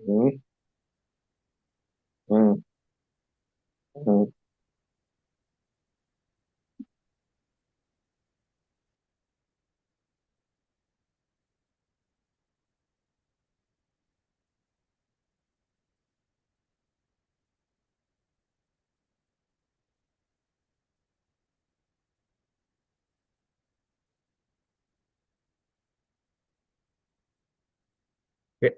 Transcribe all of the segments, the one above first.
mm, mm, mm. Okay.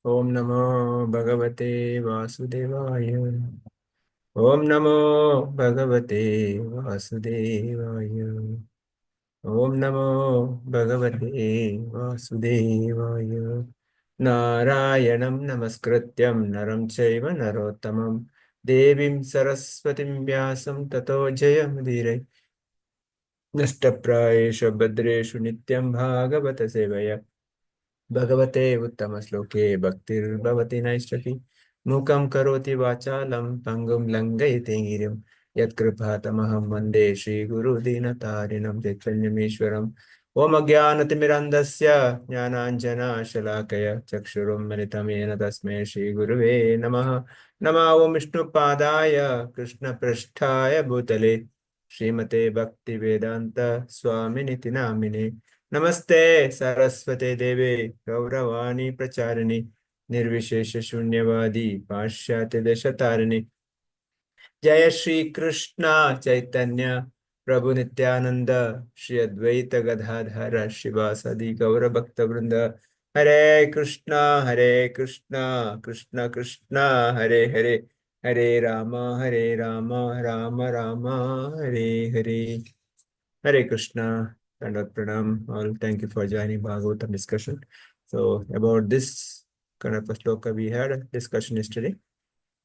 Om Namo Bhagavate Vasudevaya. Om Namo Bhagavate Vasudevaya. Om Namo Bhagavate Vasudevaya. Narayanam Namaskrityam Naram Chaiva Narottamam Devim Saraswatim Vyasam Tato Jayamudire Nashtaprayesha Bhadreshu Nityam Bhagavata Sevaya भगवते उत्तमश्लोके भक्तिर्भवति नैष्ठकी मूकं करोति वाचालं पङ्गुं लङ्घयति गिरिं यत्कृपातमहं वन्दे श्रीगुरुदीनतारिणं चैतन्यमीश्वरम् ॐ अज्ञानतिमिरन्धस्य ज्ञानाञ्जनशलाकया चक्षुरुन्मिलितं येन तस्मै श्रीगुरुवे नमः नमः ॐ विष्णुपादाय कृष्णपृष्ठाय भूतले श्रीमते भक्तिवेदान्त स्वामिनिति नामिने नमस्ते सरस्वते देवे गौरवाणी प्रचारिणि निर्विशेष शून्यवादी पाश्चात्य देशतारिणि जय श्री कृष्ण चैतन्य प्रभु नित्यानंद श्री अद्वैत गदाधर शिवासदि गौर भक्त वृंद हरे Krishna Krishna Krishna Hare Hare Hare Ram Ram Ram Hare Hare Hare Krishna, Dandavat Pranam. All thank you for joining Bhagavatam discussion. So about this kind of a shloka we had a discussion yesterday.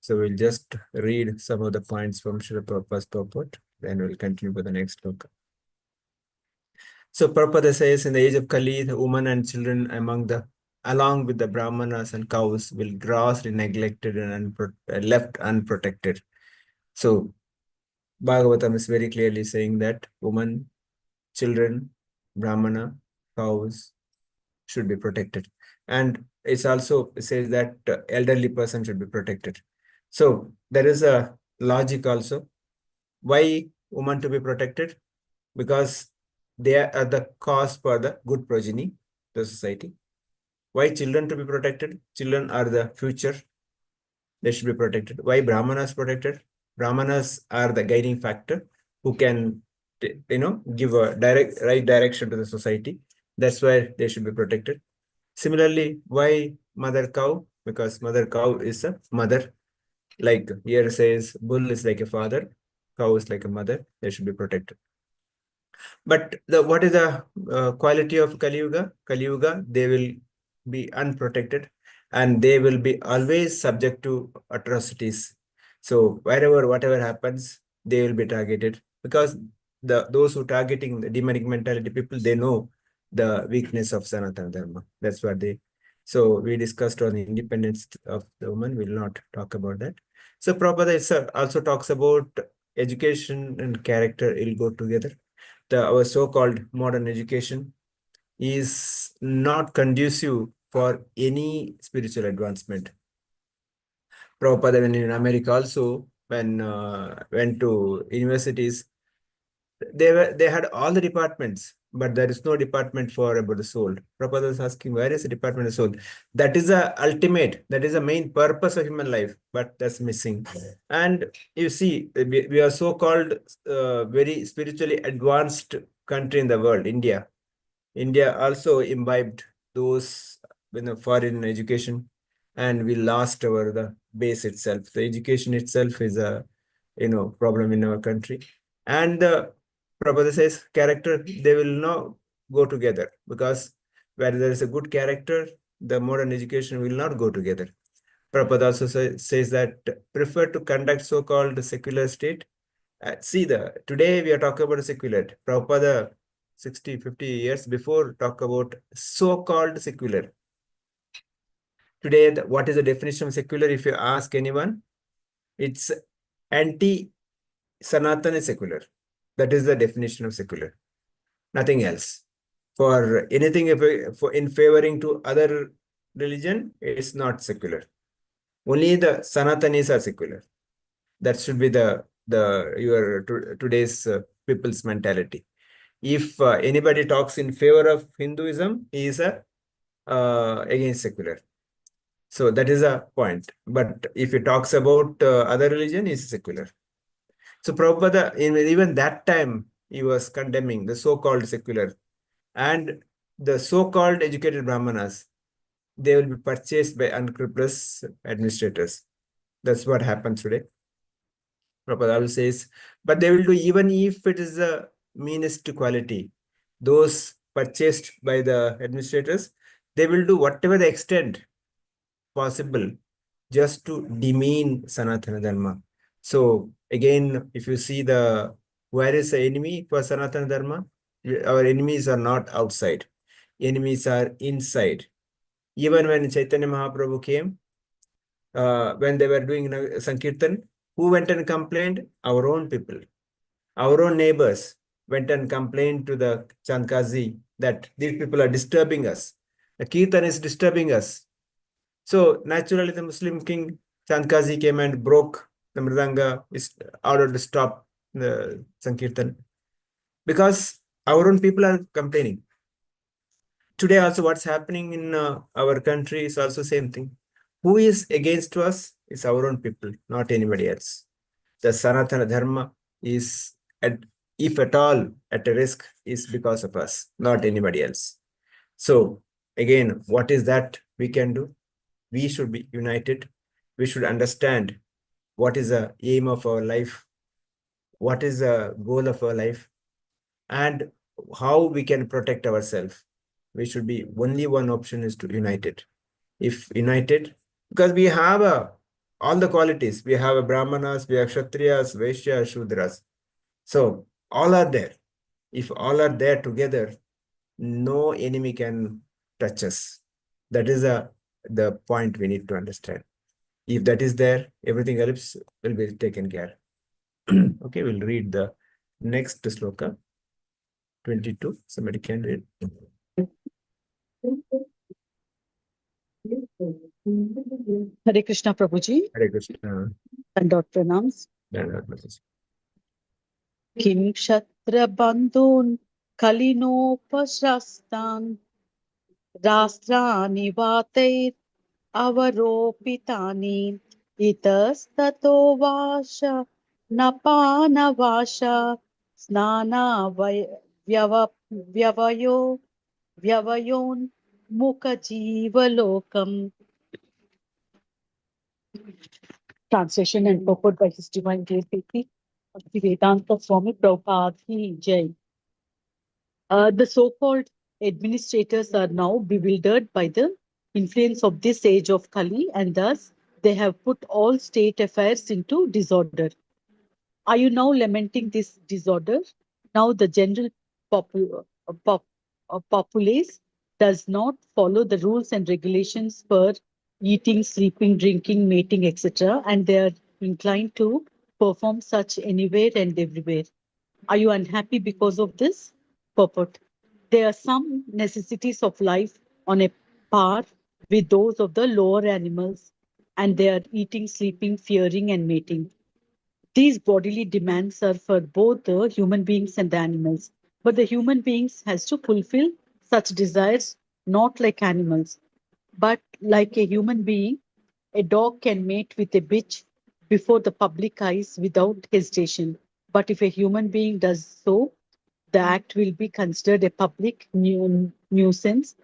So we'll just read some of the points from Srila Prabhupada's purport, then we'll continue with the next shloka. So Prabhupada says, in the age of Kali, the women and children along with the brahmanas and cows, will grossly neglected and left unprotected. So Bhagavatam is very clearly saying that women, children, brahmana, cows should be protected. And it also says that elderly person should be protected. So there is a logic also. Why women to be protected? Because they are the cause for the good progeny, the society. Why children to be protected? Children are the future. They should be protected. Why brahmanas protected? Brahmanas are the guiding factor who can, give a right direction to the society. That's why they should be protected. Similarly, why mother cow? Because mother cow is a mother. Like here says, bull is like a father, cow is like a mother. They should be protected. But what is the quality of Kali Yuga? Kali Yuga, they will be unprotected and they will be always subject to atrocities. So whatever happens, they will be targeted because those who targeting the demonic mentality people, they know the weakness of Sanatana Dharma. That's what they. So we discussed on the independence of the woman. We'll not talk about that. So Prabhupada also talks about education and character will go together. Our so-called modern education is not conducive for any spiritual advancement. Prabhupada, when in America also, when went to universities, they had all the departments, but there is no department for about the soul. Prabhupada was asking, where is the department of soul? That is the ultimate, that is the main purpose of human life, but that's missing. And you see, we are so-called very spiritually advanced country in the world, India. India also imbibed those foreign education, and we lost the base itself. The education itself is a problem in our country, and the Prabhupada says character they will not go together because where there is a good character, the modern education will not go together. Prabhupada also says that prefer to conduct so-called secular state. See, today we are talking about secular. Prabhupada 60, 50 years before talk about so-called secular. Today, what is the definition of secular? If you ask anyone, it's anti-Sanatana secular. That is the definition of secular. Nothing else. For anything in favoring to other religion, it's not secular. Only the Sanatanis are secular. That should be your today's people's mentality. If anybody talks in favor of Hinduism, he is against secular. So that is a point. But if he talks about other religion, he is secular. So Prabhupada, even that time, he was condemning the so-called secular. And the so-called educated Brahmanas, they will be purchased by unscrupulous administrators. That's what happens today. Prabhupada says, but they will do even if it is the meanest quality. Those purchased by the administrators, they will do whatever the extent possible just to demean Sanatana Dharma. So again, if you see where is the enemy for Sanatana Dharma? Our enemies are not outside. Enemies are inside. Even when Chaitanya Mahaprabhu came, when they were doing Sankirtan, who went and complained? Our own people. Our own neighbors went and complained to the Chandkazi that these people are disturbing us. The Kirtan is disturbing us. So naturally the Muslim king Chandkazi came and broke the Mridanga, ordered to stop the Sankirtan. Because our own people are complaining. Today also what's happening in our country is also same thing. Who is against us is our own people, not anybody else. The Sanatana Dharma is, if at all, at a risk is because of us, not anybody else. So again, what is that we can do? We should be united. We should understand what is the aim of our life, what is the goal of our life, and how we can protect ourselves. We should be, only one option is to unite it. If united, because we have all the qualities. We have a Brahmanas, we have Kshatriyas, Vaishyas, Shudras. So all are there. If all are there together, no enemy can touch us. That is the point we need to understand. If that is there, everything else will be taken care. Okay, we'll read the next sloka, 22. Somebody can read. Hare Krishna, Prabhuji. Hare Krishna. And Dr. Nams. Kim Kshatra Bandhun Kalinopasrastan Rastrani Vatais Avaropitani Itastato Vasha Napana Vasha Snana Vyavayon Mukha Jiva Lokam. Translation and purport by His Divine Grace P.P. Vedanta Swami Prabhupada Ki Jai. The so-called administrators are now bewildered by the influence of this age of Kali, and thus they have put all state affairs into disorder. Are you now lamenting this disorder? Now the general populace does not follow the rules and regulations for eating, sleeping, drinking, mating, etc., and they are inclined to perform such anywhere and everywhere. Are you unhappy because of this? Purport. There are some necessities of life on a par with those of the lower animals, and they are eating, sleeping, fearing, and mating. These bodily demands are for both the human beings and the animals. But the human beings has to fulfill such desires, not like animals, but like a human being. A dog can mate with a bitch before the public eyes without hesitation. But if a human being does so, the act will be considered a public nuisance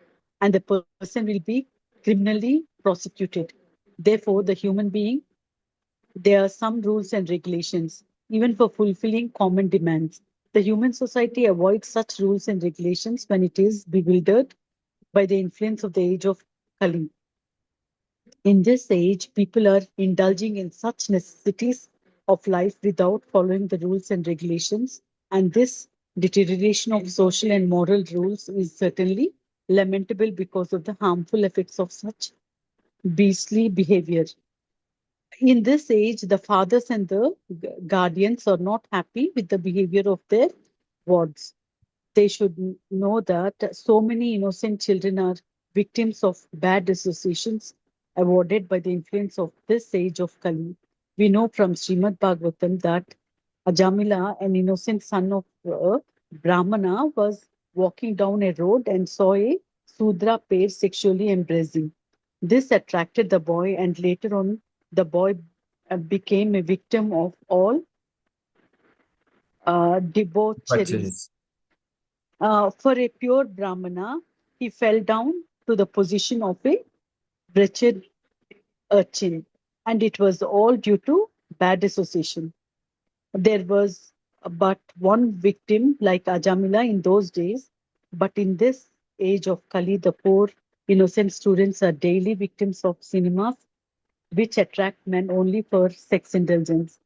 and the person will be criminally prosecuted. Therefore, the human being, there are some rules and regulations, even for fulfilling common demands. The human society avoids such rules and regulations when it is bewildered by the influence of the age of Kali. In this age, people are indulging in such necessities of life without following the rules and regulations. And this deterioration of social and moral rules is certainly lamentable because of the harmful effects of such beastly behavior. In this age, the fathers and the guardians are not happy with the behavior of their wards. They should know that so many innocent children are victims of bad associations awarded by the influence of this age of Kali. We know from Srimad Bhagavatam that Ajamila, an innocent son of a Brahmana, was walking down a road and saw a Sudra pair sexually embracing. This attracted the boy, and later on, the boy became a victim of all debaucheries. Purchase. For a pure Brahmana, he fell down to the position of a wretched urchin, and it was all due to bad association. There was but one victim like Ajamila in those days, but in this age of Kali, the poor innocent students are daily victims of cinemas which attract men only for sex indulgence.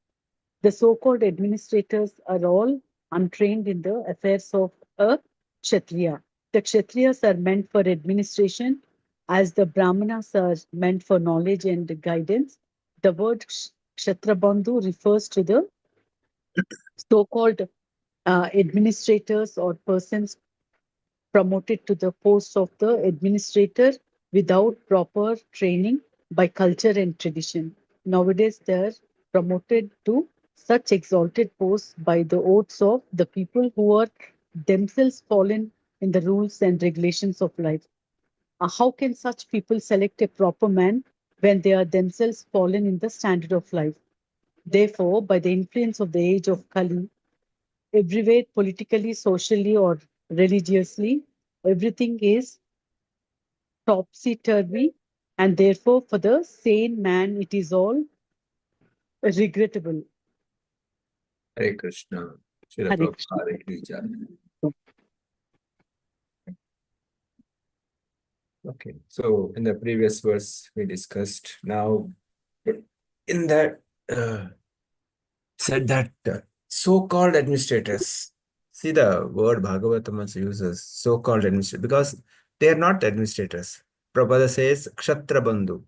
The so-called administrators are all untrained in the affairs of a Kshatriya. The Kshatriyas are meant for administration, as the Brahmanas are meant for knowledge and guidance. The word Kshatrabandhu refers to the so-called administrators or persons promoted to the post of the administrator without proper training by culture and tradition. Nowadays, they are promoted to such exalted posts by the oaths of the people who are themselves fallen in the rules and regulations of life. How can such people select a proper man when they are themselves fallen in the standard of life? Therefore, by the influence of the age of Kali, everywhere, politically, socially, or religiously, everything is topsy turvy, and therefore, for the sane man, it is all regrettable. Hare Krishna. Srila Hare Krishna. Prabhupada ki jai. Okay, so in the previous verse we discussed, now in that said that so-called administrators, see the word Bhagavatam also uses so-called administrators because they are not administrators. Prabhupada says Kshatra Bandhu,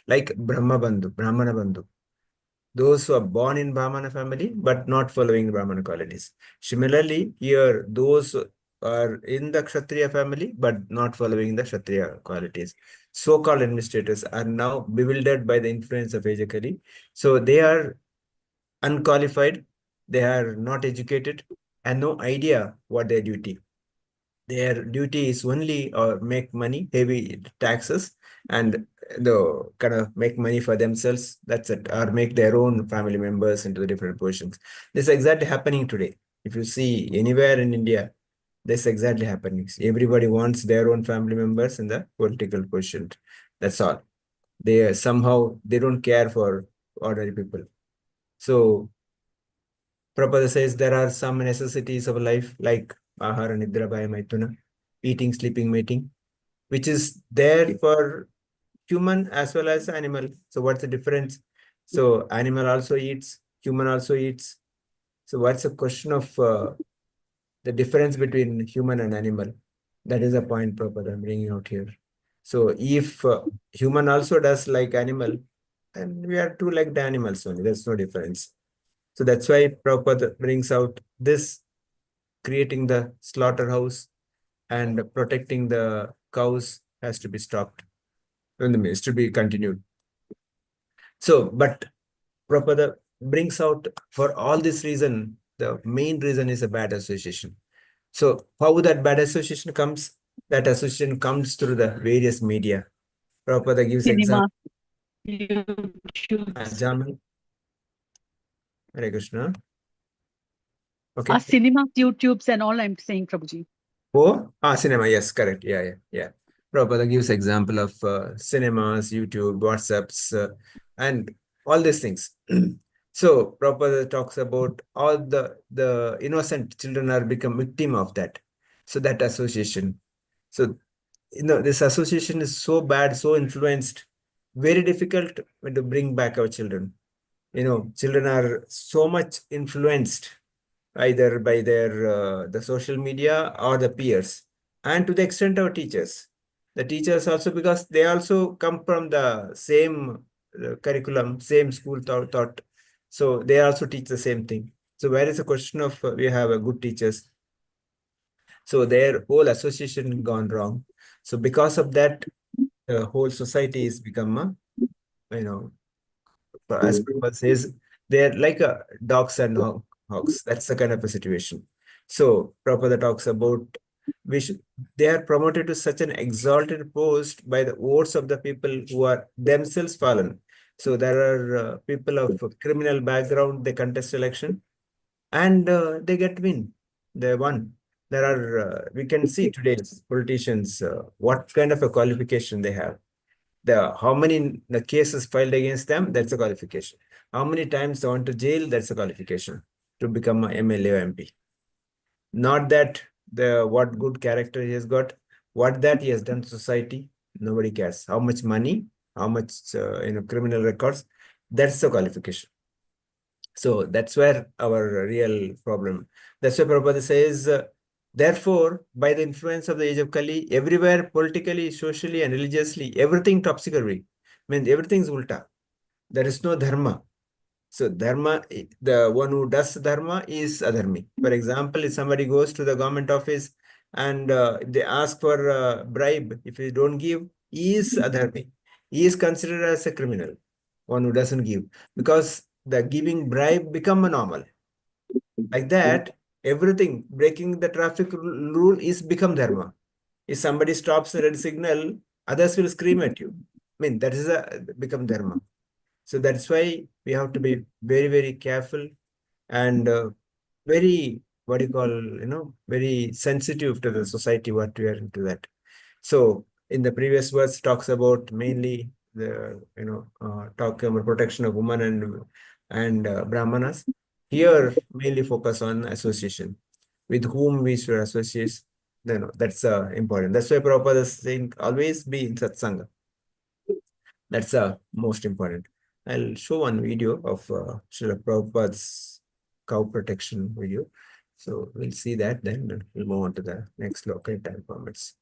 like Brahma Bandhu, Brahmana Bandhu. Those who are born in Brahmana family but not following Brahmana qualities. Similarly, here those are in the Kshatriya family but not following the Kshatriya qualities. So-called administrators are now bewildered by the influence of Ajakali. So they are unqualified, they are not educated, and no idea what their duty. Their duty is only or make money, heavy taxes, and the kind of make money for themselves. That's it, or make their own family members into the different positions. This is exactly happening today. If you see anywhere in India, this is exactly happening. Everybody wants their own family members in the political position. That's all. They somehow they don't care for ordinary people. So Prabhupada says there are some necessities of life like ahara, nidra, bhaya, maituna, eating, sleeping, mating, which is there for human as well as animal. So what's the difference? So animal also eats, human also eats. So what's the question of the difference between human and animal? That is a point Prabhupada I'm bringing out here. So if human also does like animal, then we are two like the animals only. There's no difference. So that's why Prabhupada brings out this creating the slaughterhouse and protecting the cows has to be stopped and the means to be continued. So, but Prabhupada brings out for all this reason, the main reason is a bad association. So how that bad association comes? That association comes through the various media. Prabhupada gives Cinema, example. YouTubes, Jamin, Hare Krishna. Okay. cinemas, YouTubes, and all I'm saying, Prabhuji. Oh, cinema. Yes, correct. Yeah. Prabhupada gives example of cinemas, YouTube, WhatsApps, and all these things. So Prabhupada talks about all the innocent children are become victim of that. So that association. So this association is so bad, so influenced. very difficult to bring back our children. Children are so much influenced either by the social media or the peers, and to the extent our teachers. The teachers also, because they also come from the same curriculum, same school thought. So they also teach the same thing. So where is the question of we have a good teachers? So their whole association gone wrong. So because of that, the whole society is become you know as Prabhupada says, they're like dogs and hogs. That's the kind of a situation. So Prabhupada talks about we should, they are promoted to such an exalted post by the votes of the people who are themselves fallen. So there are people of criminal background, they contest election and they get win. They won. There are, we can see today's politicians, what kind of a qualification they have, how many the cases filed against them, that's a qualification. How many times they went to jail, that's a qualification to become a MLA or MP. Not that the what good character he has got, what that he has done to society, nobody cares. How much money, how much criminal records, that's the qualification. So that's where our real problem. That's why Prabhupada says, therefore, by the influence of the age of Kali, everywhere, politically, socially, and religiously, everything topsy-turvy. I mean, everything's ulta. There is no dharma. So dharma, the one who does dharma is adharmi. For example, if somebody goes to the government office and they ask for a bribe, if he don't give, he is adharmi. He is considered as a criminal, one who doesn't give, because the giving bribe become a normal. Like that, everything, breaking the traffic rule is become dharma. If somebody stops the red signal, others will scream at you. I mean, that is a become dharma. So that's why we have to be very, very careful and very, what do you call, very sensitive to the society, what we are into that. So in the previous verse talks about mainly the, talk about protection of women and brahmanas. Here mainly focus on association, with whom we should associate. That's important. That's why Prabhupada is saying always be in satsanga. That's most important. I'll show one video of Srila Prabhupada's cow protection video. So we'll see that, then we'll move on to the next local time permits.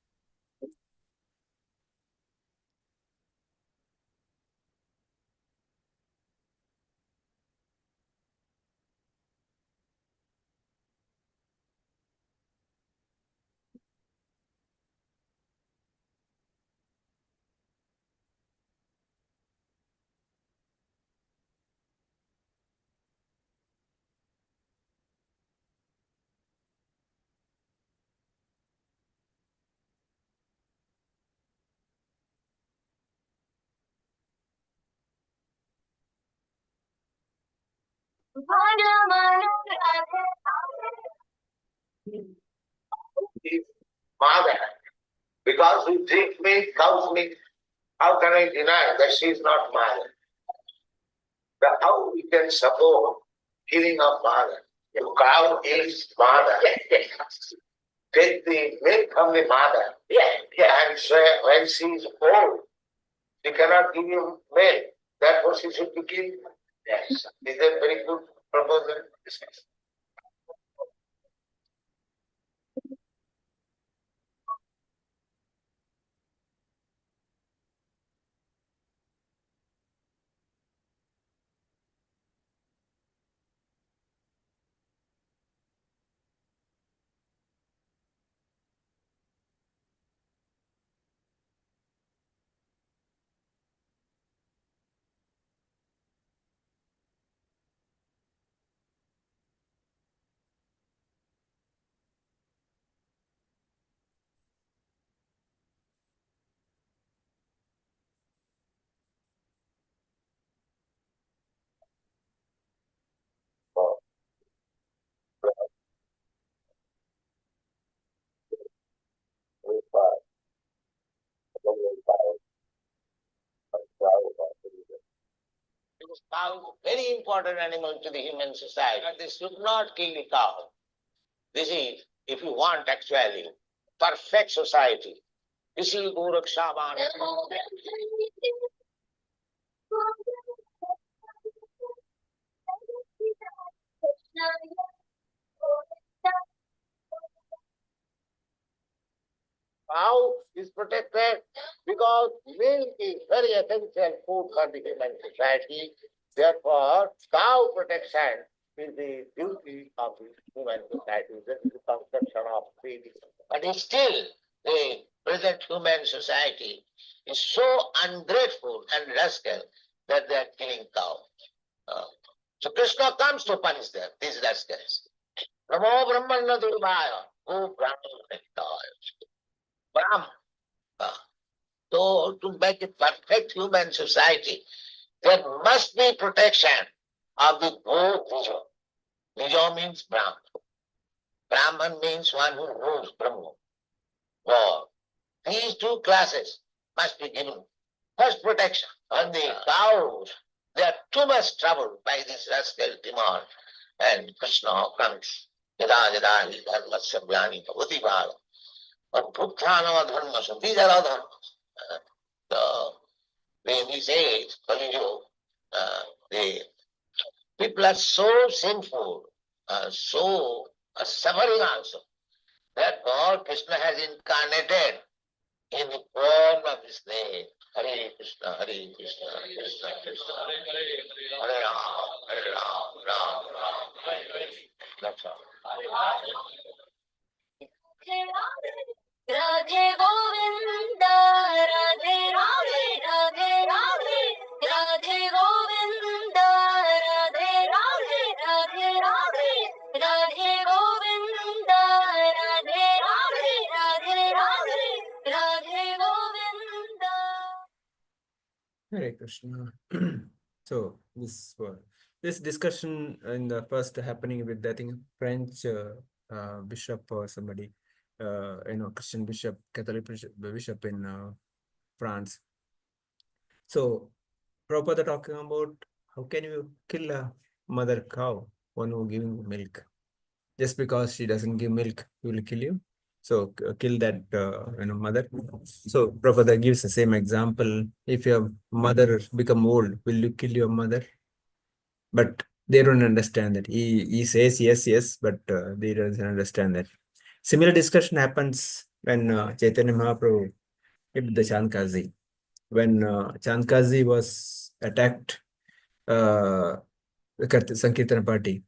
Is mother. Because we drink milk, cow's milk, how can I deny that she is not mother? How we can support killing of mother? The cow is mother. Take the milk from the mother. And so when she is old, she cannot give you milk. Therefore she should be killed. Yes. Is that very good proposal? Because cow is a very important animal to the human society. But they should not kill the cow. This is, if you want actually, perfect society. You see, Gorakshavan. Cow is protected because milk is very essential food for the human society. Therefore, cow protection is the duty of the human society. This is the conception of feeding. But still, the present human society is so ungrateful and rascal that they are killing cows. So Krishna comes to punish them, these rascals. Namo Brahmana Durvaya, O Brahmana Brahma. So to make a perfect human society, there must be protection of the Go Nijo. Nijo means Brahman. Brahman means one who rules Brahma. So these two classes must be given first protection. And the cows, they are too much troubled by this rascal demand. And Krishna comes. Yada yada hi dharmasya jnani bhavati bhava. And bhutthanava dharmasya. These are all dharmas. So when he says, the people are so sinful, so suffering also. Therefore, Krishna has incarnated in the form of his name. Hare Krishna, Krishna Krishna, Hare Ram, Ram Ram. That's all. Radhe Govinda, Radhe Radhe, Radhe Radhe, Radhe Govinda, Radhe Radhe, Radhe Radhe, Radhe Govinda, Radhe Radhe, Radhe Radhe, Radhe Govinda. Hare Krishna. So this discussion in the first happening with I think French bishop or somebody, Christian bishop, Catholic bishop in France. So Prabhupada talking about how can you kill a mother cow, one who giving milk, just because she doesn't give milk, he will kill you. So kill that mother. So Prabhupada gives the same example. If your mother become old, will you kill your mother? But they don't understand that. He says yes, but they don't understand that. Similar discussion happens when Chaitanya Mahaprabhu hit the Chandkazi. When Chandkazi was attacked, Sankirtana party,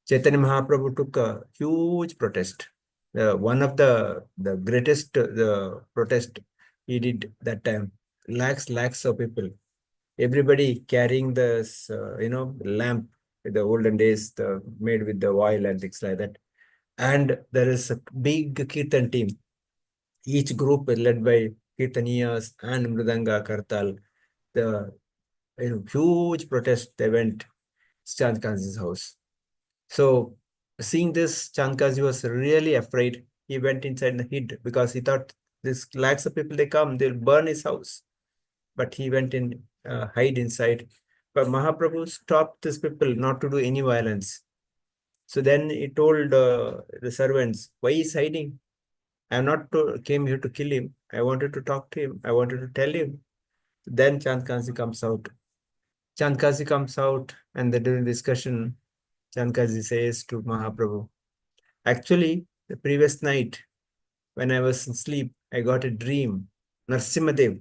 Chaitanya Mahaprabhu took a huge protest. One of the greatest the protest he did that time. Lakhs of people. Everybody carrying this, lamp in the olden days, made with the oil and things like that. And there is a big Kirtan team. Each group is led by Kirtaniyas and Mridanga Kartal. The huge protest they went Chandkazi's house. So seeing this, Chandkazi was really afraid. He went inside and hid because he thought this lakhs of people, they come, they'll burn his house. But he went in, hide inside. But Mahaprabhu stopped these people not to do any violence. So then he told the servants, why is hiding? I am not came here to kill him. I wanted to talk to him. I wanted to tell him. Then Chandkazi comes out. Chandkazi comes out, and during discussion, Chandkazi says to Mahaprabhu, actually, the previous night, when I was asleep, I got a dream. Narsimadev,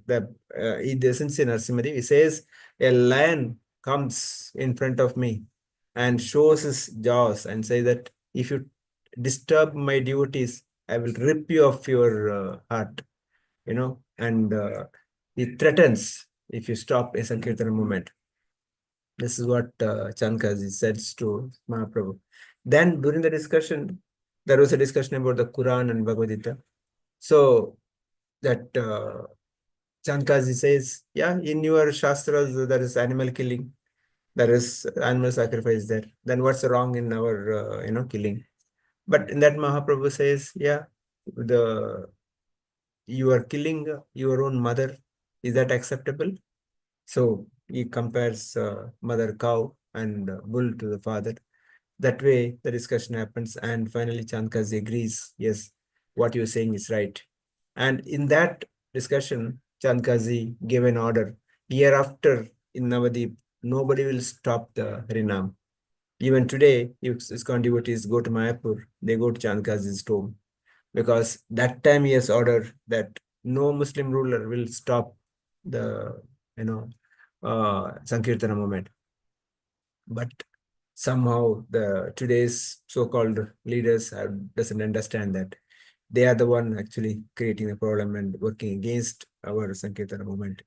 he doesn't say Narsimadev, he says a lion comes in front of me and shows his jaws and says that if you disturb my devotees, I will rip you off your heart, and he threatens if you stop a Sankirtana movement. This is what Chandkazi says to Mahaprabhu. Then during the discussion, there was a discussion about the Quran and Bhagavad Gita. So that Chandkazi says, yeah, in your Shastras, there is animal killing. There is animal sacrifice there. Then what's wrong in our, killing? But in that Mahaprabhu says, yeah, you are killing your own mother. Is that acceptable? So he compares mother cow and bull to the father. That way the discussion happens, and finally Chandkazi agrees, yes, what you're saying is right. And in that discussion, Chandkazi gave an order. Year after in Navadip, nobody will stop the Harinam. Even today, if ISKCON devotees go to Mayapur, they go to Chandkazi's tomb, because that time he has ordered that no Muslim ruler will stop the, Sankirtana movement. But somehow the today's so-called leaders doesn't understand that they are the one actually creating the problem and working against our Sankirtana movement.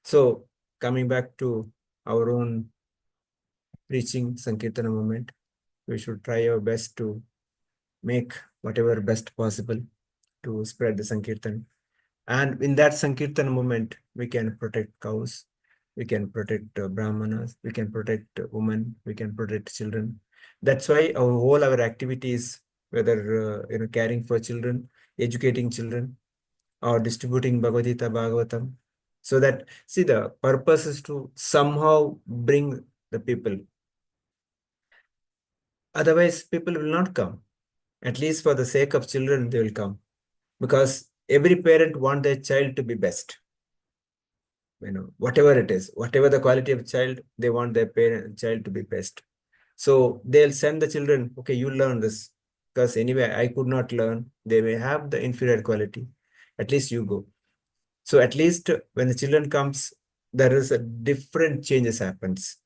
So coming back to our own preaching Sankirtana movement, we should try our best to make whatever best possible to spread the Sankirtan. And in that Sankirtan movement, we can protect cows, we can protect Brahmanas, we can protect women, we can protect children. That's why our activities, whether caring for children, educating children, or distributing Bhagavad Gita, Bhagavatam, so that, see, the purpose is to somehow bring the people. Otherwise, people will not come. At least for the sake of children, they will come. Because every parent wants their child to be best. Whatever it is, whatever the quality of child, they want their child to be best. So they'll send the children, okay, you learn this. Because anyway, I could not learn. They may have the inferior quality. At least you go. So at least when the children comes, there is a different changes happens.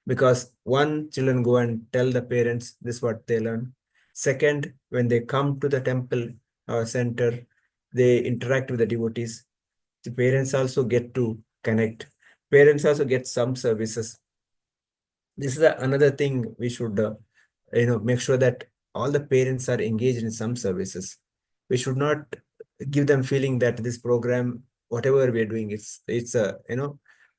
Because one, children go and tell the parents this what they learn. Second, when they come to the temple or center, they interact with the devotees. The parents also get to connect. Parents also get some services. This is another thing we should make sure that all the parents are engaged in some services. We should not give them feeling that this program, whatever we are doing, it's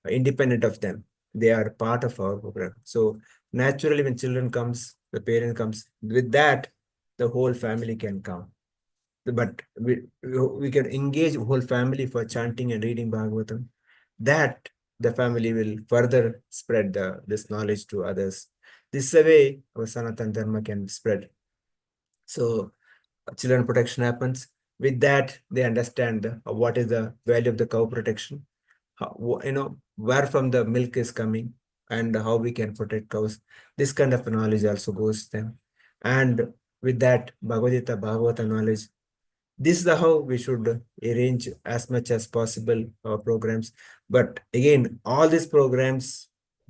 independent of them. They are part of our program. So naturally, when children comes, the parent comes. With that, the whole family can come. But we can engage whole family for chanting and reading Bhagavatam. That the family will further spread this knowledge to others. This is a way our Sanatana Dharma can spread. So children protection happens. With that, they understand what is the value of the cow protection. Where from the milk is coming and how we can protect cows. This kind of knowledge also goes to them. And with that, Bhagavad Gita, Bhagavata knowledge, this is how we should arrange as much as possible our programs. But again, all these programs,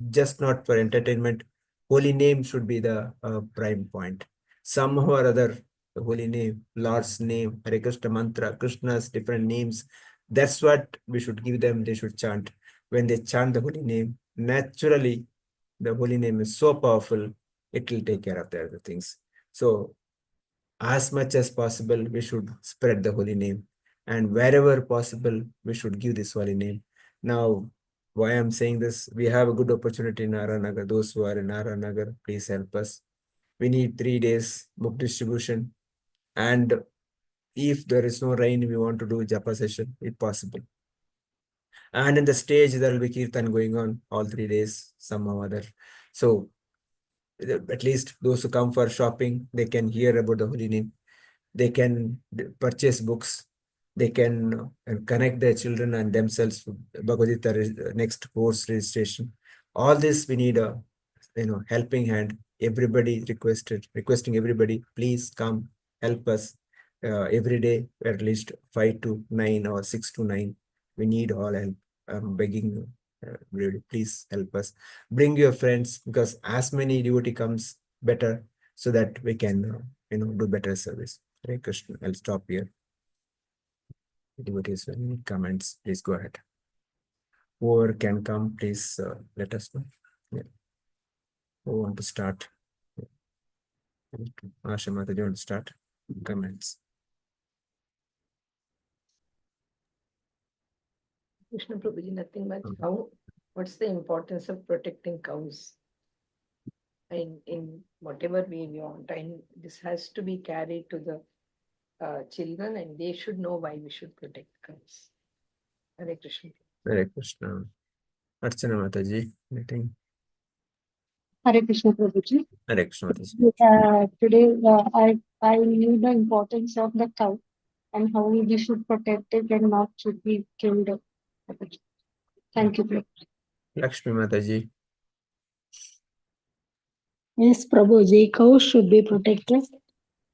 just not for entertainment, holy name should be the prime point. Somehow or other, the holy name, Lord's name, Hare Krishna mantra, Krishna's different names, that's what we should give them. They should chant. When they chant the holy name, naturally, the holy name is so powerful, it will take care of the other things. So as much as possible, we should spread the holy name. And wherever possible, we should give this holy name. Now, why I'm saying this, we have a good opportunity in Naranagar. Those who are in Naranagar, please help us. We need 3 days book distribution. And if there is no rain, we want to do japa session, if possible. And in the stage, there will be kirtan going on all 3 days, somehow or other. So at least those who come for shopping, they can hear about the holy name. They can purchase books. They can connect their children and themselves to Bhagavad Gita next course registration. All this we need a helping hand. Everybody requesting everybody, please come help us every day, at least 5 to 9 or 6 to 9. We need all help. I'm begging you, really, please help us. Bring your friends, because as many devotee comes, better, so that we can do better service. Hare Krishna. I'll stop here. Devotees, any comments, please go ahead. Whoever can come, please let us know. Yeah. Who want to start? Asha Mata, you want to start? Comments. Krishna Prabhuji, nothing much. What's the importance of protecting cows in whatever way we want? And this has to be carried to the children, and they should know why we should protect cows. Hare Krishna. Hare Krishna. Archana Mataji, anything? Hare Krishna Prabhuji. Hare Krishna Mataji. Today, I knew the importance of the cow and how we should protect it and not should be killed. Thank you, Prabhuji. Lakshmi Mataji. Yes, Prabhuji, cows should be protected.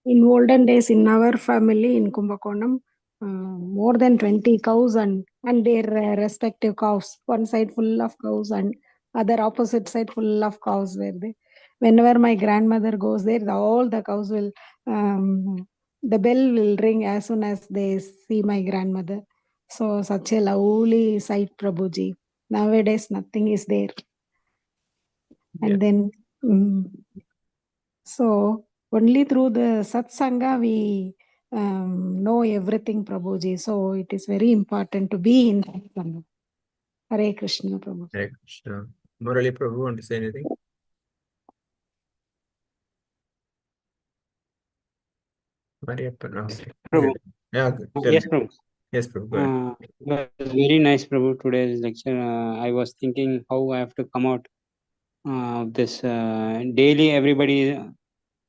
In olden days, in our family in Kumbakonam, more than 20 cows and their respective cows. One side full of cows and other opposite side full of cows were there. Whenever my grandmother goes there, all the cows will, the bell will ring as soon as they see my grandmother. So such a lovely sight, Prabhuji. Nowadays, nothing is there. And then, so only through the satsanga we know everything, Prabhuji. So it is very important to be in satsanga. Hare Krishna, Prabhu. Hare Krishna. Murali Prabhu, want to say anything? Mariappa, no. Okay. Prabhu. Yeah, good. Tell Yes, me. Prabhu. Yes, Prabhu, go ahead. It was very nice, Prabhu, today's lecture. I was thinking how I have to come out of this daily. Everybody,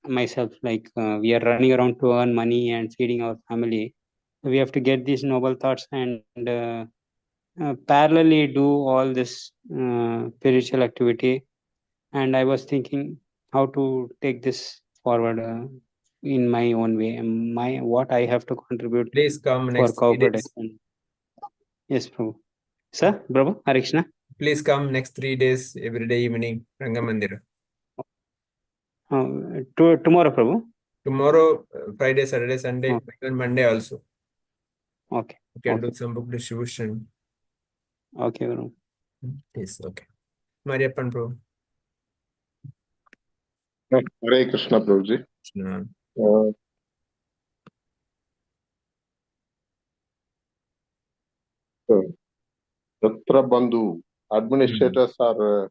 myself, like we are running around to earn money and feeding our family. We have to get these noble thoughts and parallelly do all this spiritual activity. And I was thinking how to take this forward in my own way, and what I have to contribute Please come for next cow 3 days. protection. Yes, Prabhu. Sir, Prabhu, Hare Krishna. Please come next 3 days, every day evening, Rangamandira. Tomorrow, Prabhu. Tomorrow, Friday, Saturday, Sunday, Okay. and Monday also. Okay. You can Okay. do some book distribution. Okay, Prabhu. Yes, okay. Mariappan Prabhu. Hare Krishna, Prabhuji. Krishna. Tatra Bandhu, administrators are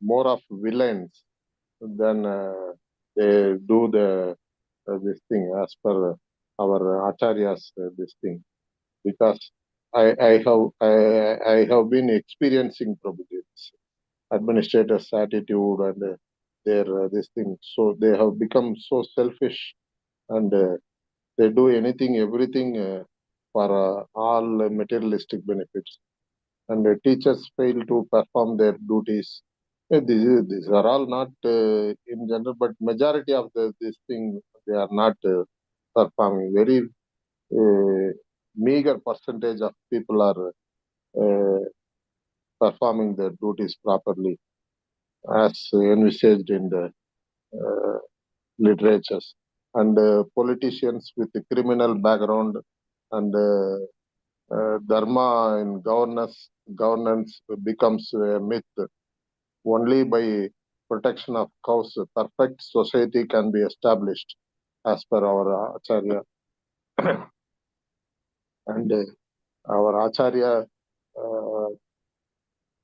more of villains than they do this thing as per our acharyas, this thing. Because I have been experiencing Prabhuji's administrators' attitude and their this thing. So they have become so selfish and they do anything, everything for all materialistic benefits. And the teachers fail to perform their duties. These are all not in general, but majority of this thing they are not performing. Very meager percentage of people are performing their duties properly, as envisaged in the literatures. And politicians with a criminal background and dharma in governance becomes a myth. Only by protection of cows, a perfect society can be established, as per our acharya. And our acharya, to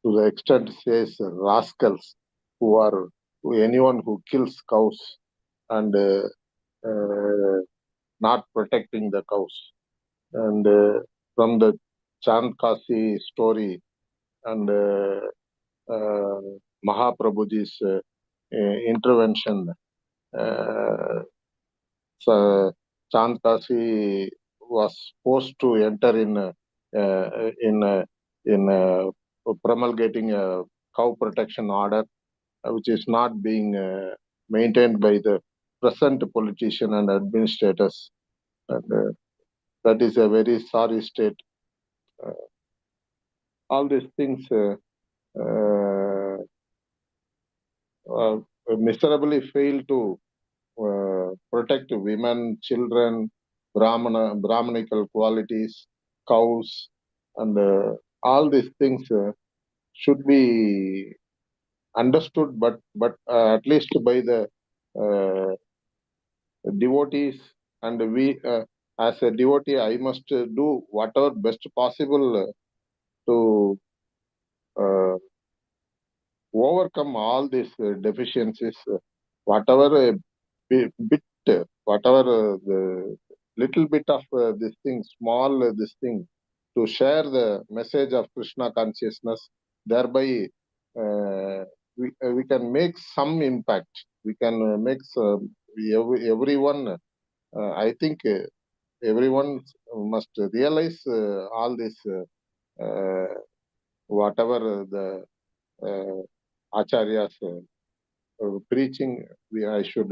the extent, says rascals anyone who kills cows and not protecting the cows. And from the Chandkasi story and Mahaprabhuji's intervention, so Chandkasi was forced to enter in promulgating a cow protection order, which is not being maintained by the present politician and administrators. And that is a very sorry state. All these things miserably fail to protect women, children, Brahmanical qualities, cows, and all these things should be understood, but at least by the devotees. And we, as a devotee, I must do whatever best possible to overcome all these deficiencies, whatever whatever the little bit of this thing, small this thing, to share the message of Krishna consciousness. Thereby, we can make some impact. We can make everyone. I think everyone must realize all this whatever the acharyas preaching, I should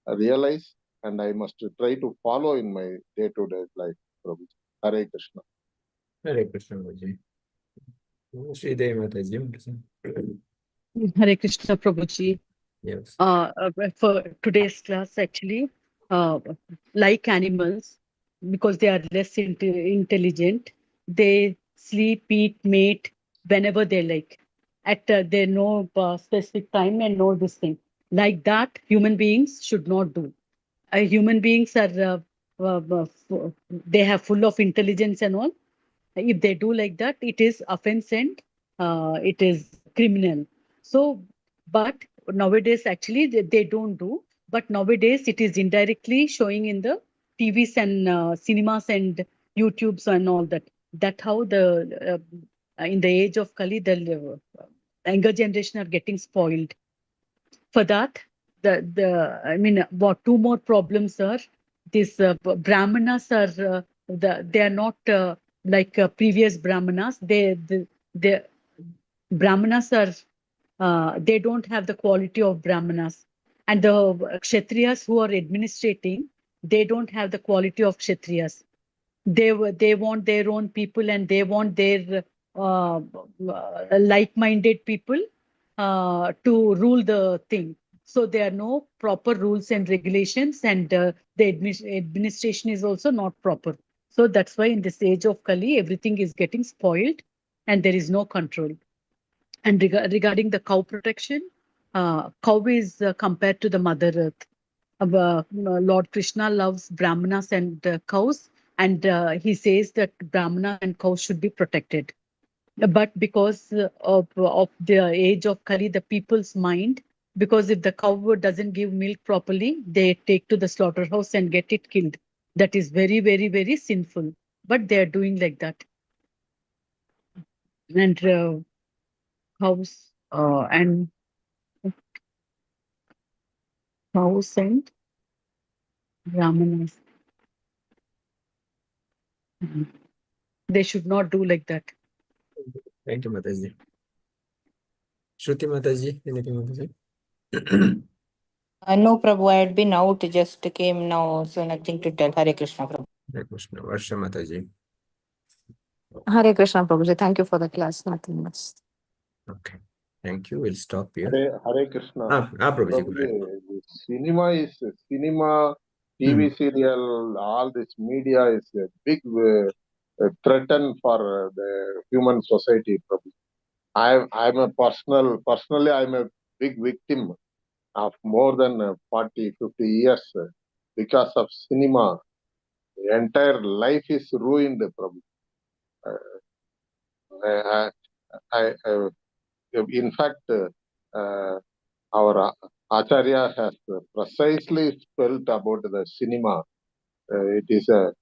realize, and I must try to follow in my day-to-day life. Prabhuji. Hare Krishna. Hare Krishna, Prabhuji. Shri Devi Mataji. Hare Krishna, Prabhuji. Yes. For today's class, actually, like animals, because they are less intelligent, they sleep, eat, mate whenever they like, at their no specific time and no this thing. Like that, human beings should not do. Human beings are they have full of intelligence and all. If they do like that, it is offense and it is criminal. So, but nowadays actually they don't do. But nowadays it is indirectly showing in the TVs and cinemas and YouTubes and all that. That how the in the age of Kali, the younger generation are getting spoiled. For that, I mean, what two more problems are? These brahmanas are they are not like previous brahmanas. The brahmanas are they don't have the quality of brahmanas, and the kshatriyas who are administrating, they don't have the quality of kshatriyas. They want their own people, and they want their like-minded people to rule the thing. So there are no proper rules and regulations, and the administration is also not proper. So that's why in this age of Kali, everything is getting spoiled, and there is no control. And regarding the cow protection, cow is compared to the Mother Earth. Lord Krishna loves brahmanas and cows, and he says that brahmana and cows should be protected. But because of the age of Kali, the people's mind, because if the cow doesn't give milk properly, they take to the slaughterhouse and get it killed. That is very, very, very sinful. But they are doing like that. And cows and brahmanas, they should not do like that. Thank you, Mataji. Shruti Mataji, anything Mataji? No, Prabhu, I had been out, just came now, so nothing to tell. Hare Krishna, Prabhu. Hare Krishna. Varsha Mataji. Hare Krishna, Prabhuji. Thank you for the class. Nothing much. Okay. Thank you. We'll stop here. Hare Krishna. Prabhuji, go ahead. Prabhuji, cinema, TV serial, all this media is a big threaten for the human society. Prabhuji. Personally, I'm a big victim of more than 40, 50 years because of cinema. The entire life is ruined, Prabhu. In fact, our Acharya has precisely spelled about the cinema. It is a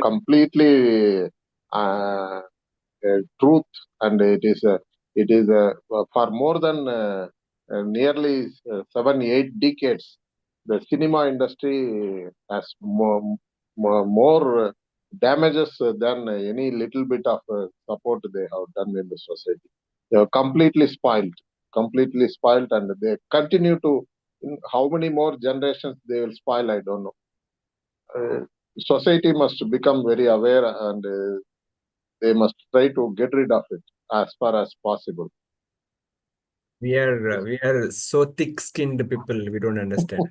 completely truth, and it is for more than nearly 7-8 decades. The cinema industry has more damages than any little bit of support they have done in the society. They are completely spoiled, and they continue to. How many more generations they will spoil, I don't know. Society must become very aware, and they must try to get rid of it as far as possible. We are so thick-skinned people, we don't understand.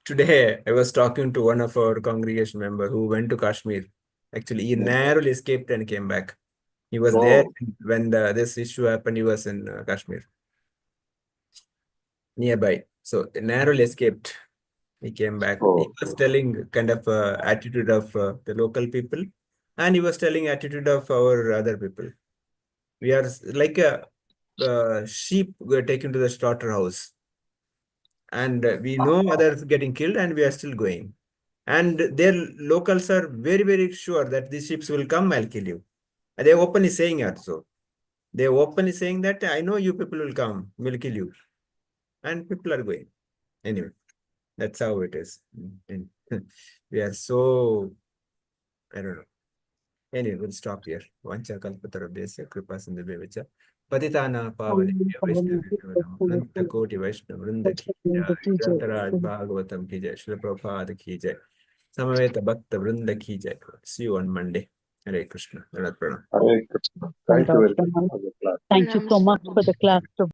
Today, I was talking to one of our congregation member who went to Kashmir. Actually, he narrowly escaped and came back. He was there when this issue happened. He was in Kashmir, nearby. So narrowly escaped. He came back. He was telling kind of attitude of the local people, and he was telling attitude of our other people. We are like a sheep were taken to the slaughterhouse, and we know others getting killed, and we are still going. And their locals are very, very sure that these ships will come, I'll kill you. And they're openly saying it. So they're openly saying that I know you people will come, will kill you. And people are going. Anyway, that's how it is. And we are so, I don't know. Anyway, we'll stop here. Vancha kalpatarabhyasya kripa sindhubhya patitana pavanebhyo vaishnavibhyo namo Ananta Koti Vaishnava Vrinda ki jai, Grantaraj Bhagavatam ki jai, Srila Prabhupada ki jai, Samaveta Bhakta Vrinda ki jai. See you on Monday. Hare Krishna. Dharat Pranam. Hare Krishna. Thank you very much for the class. Thank you so much for the class.